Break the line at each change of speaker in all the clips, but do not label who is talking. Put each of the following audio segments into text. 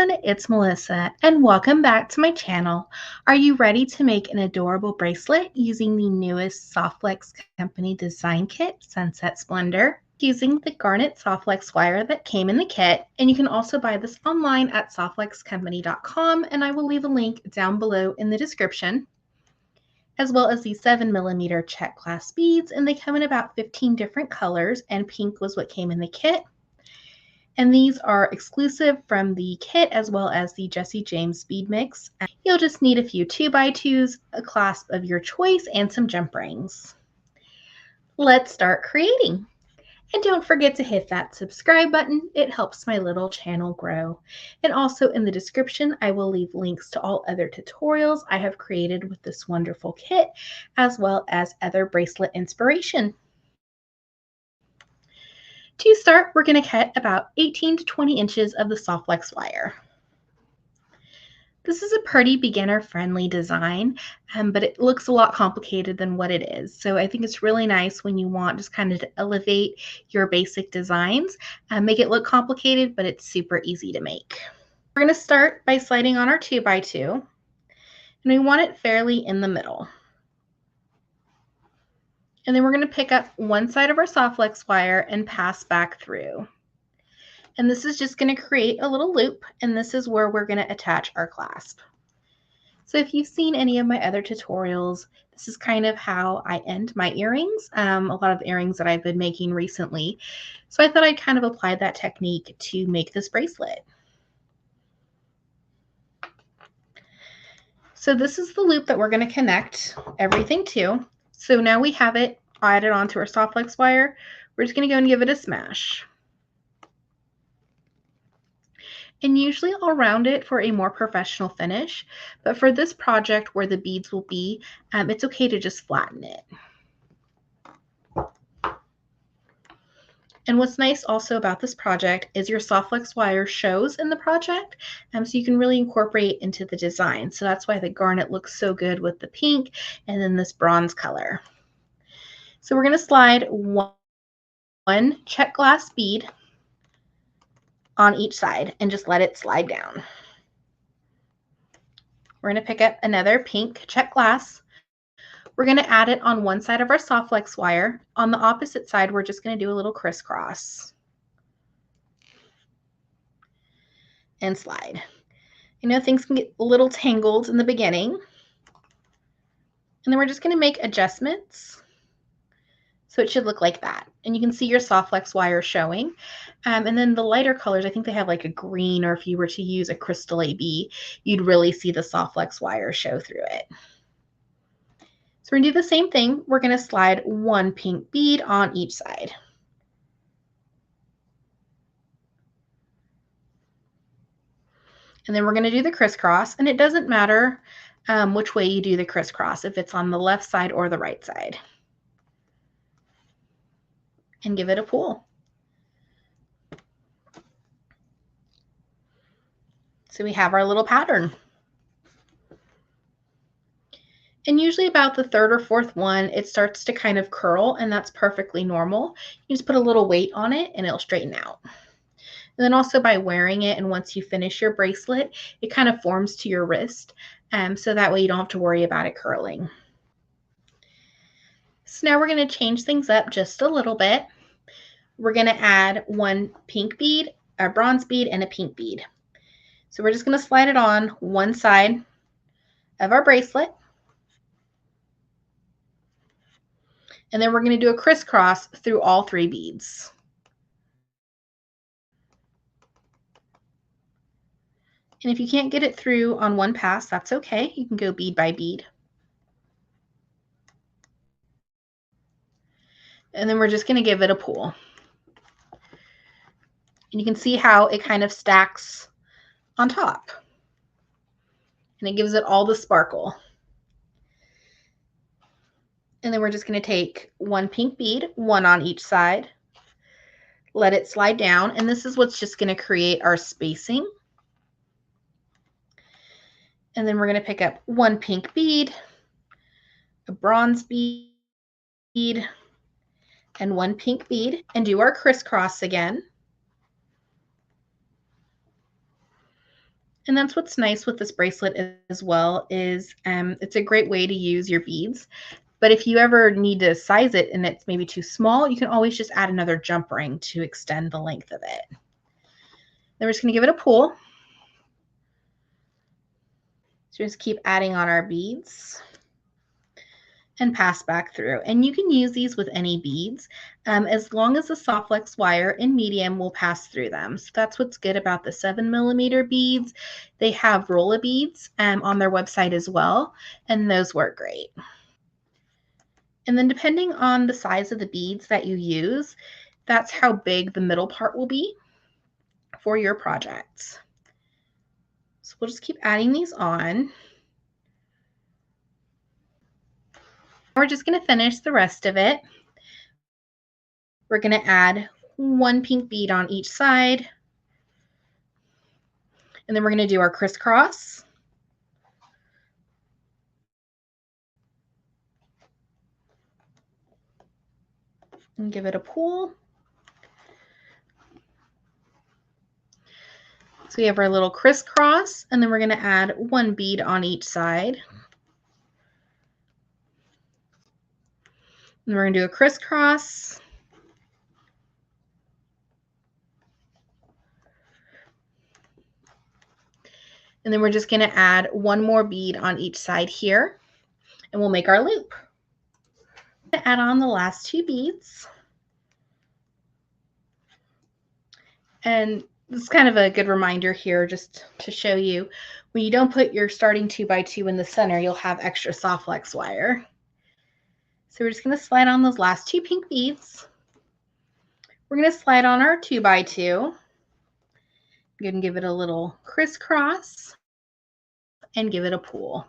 everyone, it's Melissa and welcome back to my channel. Are you ready to make an adorable bracelet using the newest Softflex company design kit, Sunset Splendor? Using the garnet Softflex wire that came in the kit, and you can also buy this online at softflexcompany.com, and I will leave a link down below in the description, as well as these 7mm check glass beads, and they come in about 15 different colors, and pink was what came in the kit. And these are exclusive from the kit as well as the Jesse James bead mix. You'll just need a few 2x2s, a clasp of your choice, and some jump rings. Let's start creating. And don't forget to hit that subscribe button. It helps my little channel grow. And also in the description, I will leave links to all other tutorials I have created with this wonderful kit, as well as other bracelet inspiration. To start, we're going to cut about 18 to 20 inches of the Softflex wire. This is a pretty beginner-friendly design, but it looks a lot complicated than what it is. So I think it's really nice when you want just kind of to elevate your basic designs, make it look complicated, but it's super easy to make. We're going to start by sliding on our 2x2, and we want it fairly in the middle. And then we're going to pick up one side of our Softflex wire and pass back through. And this is just going to create a little loop, and this is where we're going to attach our clasp. So if you've seen any of my other tutorials, this is kind of how I end my earrings, a lot of the earrings that I've been making recently. So I thought I'd kind of apply that technique to make this bracelet. So this is the loop that we're going to connect everything to. So now we have it added onto our Softflex wire. We're just going to go and give it a smash. And usually I'll round it for a more professional finish, but for this project where the beads will be, it's okay to just flatten it. And what's nice also about this project is your Softflex wire shows in the project, so you can really incorporate into the design. So that's why the garnet looks so good with the pink and then this bronze color. So we're going to slide one check glass bead on each side and just let it slide down. We're going to pick up another pink check glass. We're going to add it on one side of our Softflex wire. On the opposite side, we're just going to do a little crisscross and slide. You know, things can get a little tangled in the beginning. And then we're just going to make adjustments. So it should look like that. And you can see your Softflex wire showing. And then the lighter colors, I think they have like a green, or if you were to use a crystal AB, you'd really see the Softflex wire show through it. So we're going to do the same thing. We're going to slide one pink bead on each side. And then we're going to do the crisscross, and it doesn't matter which way you do the crisscross, if it's on the left side or the right side. And give it a pull. So we have our little pattern. And usually about the third or fourth one, it starts to kind of curl, and that's perfectly normal. You just put a little weight on it and it'll straighten out. And then also by wearing it, and once you finish your bracelet, it kind of forms to your wrist. So that way you don't have to worry about it curling. So now we're going to change things up just a little bit. We're going to add one pink bead, a bronze bead, and a pink bead. So we're just going to slide it on one side of our bracelet. And then we're going to do a crisscross through all 3 beads. And if you can't get it through on one pass, that's okay. You can go bead by bead. And then we're just going to give it a pull. And you can see how it kind of stacks on top. And it gives it all the sparkle. And then we're just going to take one pink bead, one on each side, let it slide down, and this is what's just going to create our spacing. And then we're going to pick up one pink bead, a bronze bead, and one pink bead, and do our crisscross again. And that's what's nice with this bracelet as well is it's a great way to use your beads. But if you ever need to size it and it's maybe too small, you can always just add another jump ring to extend the length of it. Then we're just going to give it a pull. So just keep adding on our beads and pass back through. And you can use these with any beads as long as the soft flex wire in medium will pass through them. So that's what's good about the 7mm beads. They have rolla beads on their website as well, and those work great. And then depending on the size of the beads that you use, that's how big the middle part will be for your projects. So we'll just keep adding these on. We're just going to finish the rest of it. We're going to add one pink bead on each side. And then we're going to do our crisscross. And give it a pull. So we have our little crisscross, and then we're going to add one bead on each side. And we're going to do a crisscross. And then we're just going to add one more bead on each side here, and we'll make our loop. Add on the last two beads. And this is kind of a good reminder here just to show you, when you don't put your starting 2x2 in the center, you'll have extra soft flex wire. So we're just going to slide on those last two pink beads. We're going to slide on our 2x2. I'm going to give it a little crisscross and give it a pull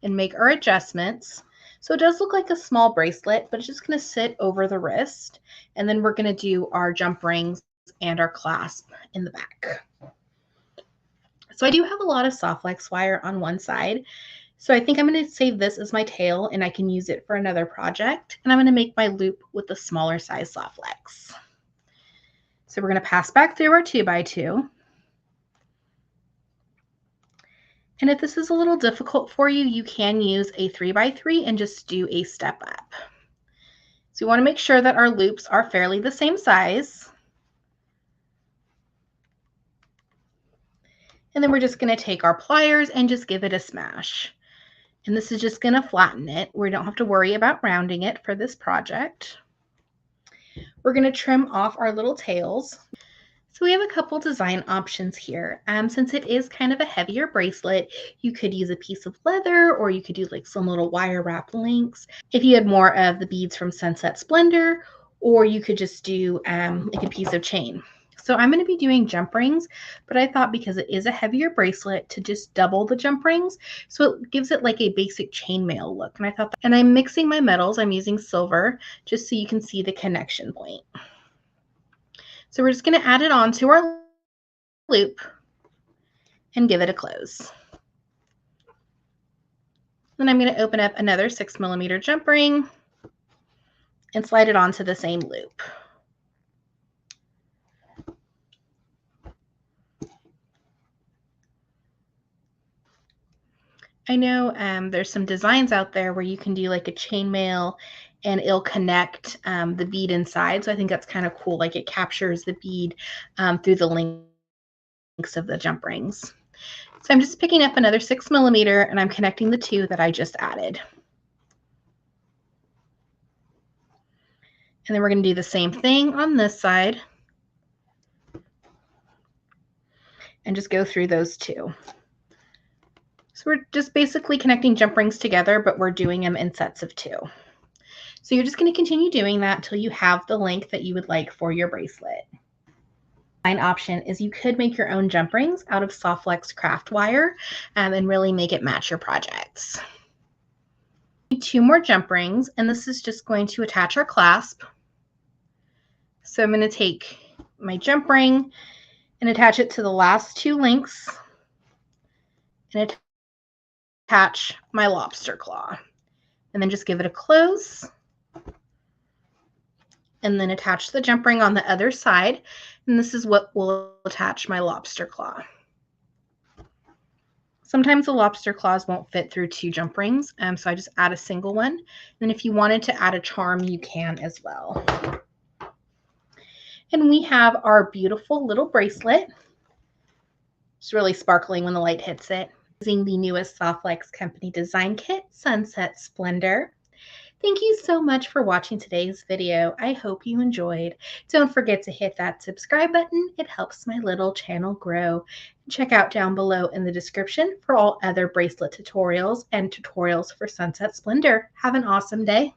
and make our adjustments. So it does look like a small bracelet, but it's just going to sit over the wrist. And then we're going to do our jump rings and our clasp in the back. So I do have a lot of soft flex wire on one side. So I think I'm going to save this as my tail and I can use it for another project. And I'm going to make my loop with the smaller size soft flex. So we're going to pass back through our 2x2. And if this is a little difficult for you, you can use a 3x3 and just do a step up. So we want to make sure that our loops are fairly the same size. And then we're just going to take our pliers and just give it a smash. And this is just going to flatten it. We don't have to worry about rounding it for this project. We're going to trim off our little tails. So we have a couple design options here. Since it is kind of a heavier bracelet, you could use a piece of leather or you could do like some little wire wrap links. If you had more of the beads from Sunset Splendor, or you could just do like a piece of chain. So I'm going to be doing jump rings, but I thought because it is a heavier bracelet to just double the jump rings. So it gives it like a basic chainmail look. And I thought, and I'm mixing my metals. I'm using silver just so you can see the connection point. So we're just going to add it on to our loop and give it a close. Then I'm going to open up another 6mm jump ring and slide it onto the same loop. I know there's some designs out there where you can do like a chainmail and it'll connect the bead inside. So I think that's kind of cool. Like it captures the bead through the links of the jump rings. So I'm just picking up another 6mm and I'm connecting the two that I just added. And then we're going to do the same thing on this side and just go through those two. So we're just basically connecting jump rings together, but we're doing them in sets of 2. So you're just going to continue doing that until you have the length that you would like for your bracelet. An option is you could make your own jump rings out of soft flex craft wire and really make it match your projects. 2 more jump rings, and this is just going to attach our clasp. So I'm going to take my jump ring and attach it to the last 2 links and attach my lobster claw. And then just give it a close. And then attach the jump ring on the other side. And this is what will attach my lobster claw. Sometimes the lobster claws won't fit through 2 jump rings, so I just add a single one. And if you wanted to add a charm, you can as well. And we have our beautiful little bracelet. It's really sparkling when the light hits it. Using the newest Softlex Company Design Kit, Sunset Splendor. Thank you so much for watching today's video. I hope you enjoyed. Don't forget to hit that subscribe button. It helps my little channel grow. Check out down below in the description for all other bracelet tutorials and tutorials for Sunset Splendor. Have an awesome day.